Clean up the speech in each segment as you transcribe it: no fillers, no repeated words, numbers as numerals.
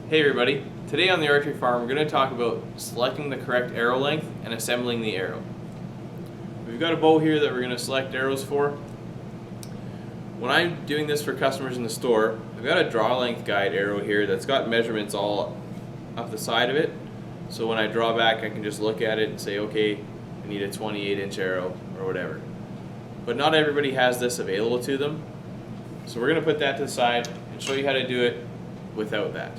Hey everybody, today on the Archery Farm we're going to talk about selecting the correct arrow length and assembling the arrow. We've got a bow here that we're going to select arrows for. When I'm doing this for customers in the store, I've got a draw length guide arrow here that's got measurements all up the side of it. So when I draw back I can just look at it and say, okay, I need a 28-inch arrow or whatever. But not everybody has this available to them. So we're going to put that to the side and show you how to do it without that.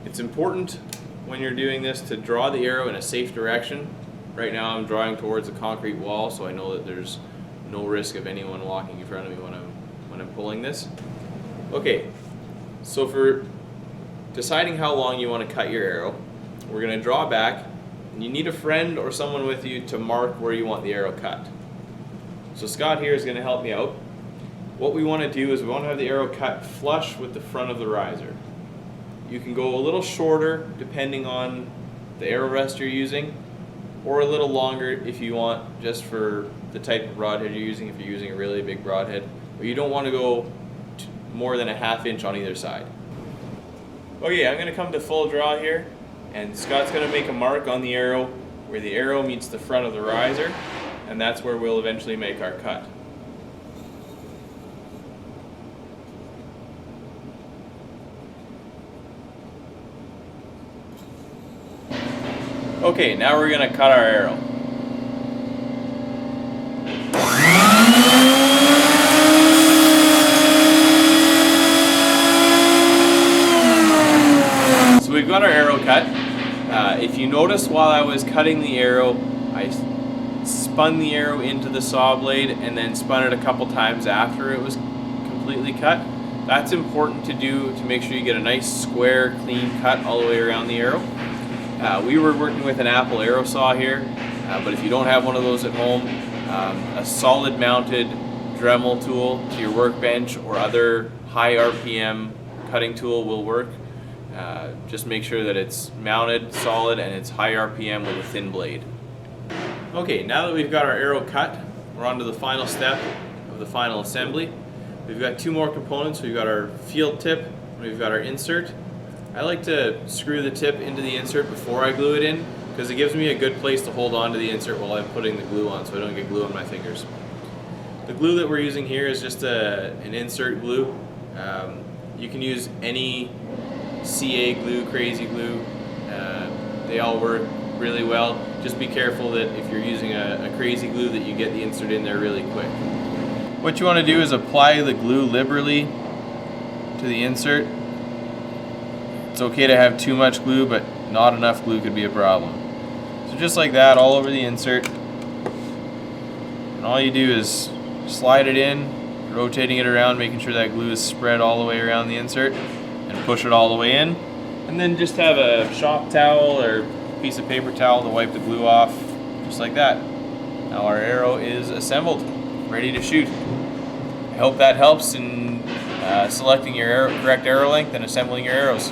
It's important when you're doing this to draw the arrow in a safe direction. Right now I'm drawing towards a concrete wall, so I know that there's no risk of anyone walking in front of me when I'm pulling this. Okay, so for deciding how long you want to cut your arrow, we're going to draw back, and you need a friend or someone with you to mark where you want the arrow cut. So Scott here is going to help me out. What we want to do is we want to have the arrow cut flush with the front of the riser. You can go a little shorter depending on the arrow rest you're using, or a little longer if you want, just for the type of broadhead you're using, if you're using a really big broadhead. But you don't want to go more than a ½ inch on either side. Okay, I'm going to come to full draw here, and Scott's going to make a mark on the arrow where the arrow meets the front of the riser, and that's where we'll eventually make our cut. Okay, now we're going to cut our arrow. So we've got our arrow cut. If you notice, while I was cutting the arrow, I spun the arrow into the saw blade and then spun it a couple times after it was completely cut. That's important to do to make sure you get a nice square, clean cut all the way around the arrow. We were working with an Apple arrow saw here, but if you don't have one of those at home, a solid mounted Dremel tool to your workbench or other high RPM cutting tool will work. Just make sure that it's mounted solid and it's high RPM with a thin blade. Okay, now that we've got our arrow cut, we're on to the final step of the final assembly. We've got two more components. We've got our field tip and we've got our insert. I like to screw the tip into the insert before I glue it in, because it gives me a good place to hold on to the insert while I'm putting the glue on, so I don't get glue on my fingers. The glue that we're using here is just an insert glue. You can use any CA glue, crazy glue. They all work really well. Just be careful that if you're using a crazy glue that you get the insert in there really quick. What you want to do is apply the glue liberally to the insert. It's okay to have too much glue, but not enough glue could be a problem. So just like that, all over the insert. And all you do is slide it in, rotating it around, making sure that glue is spread all the way around the insert, and push it all the way in. And then just have a shop towel or piece of paper towel to wipe the glue off, just like that. Now our arrow is assembled, ready to shoot. I hope that helps in selecting your correct arrow length and assembling your arrows.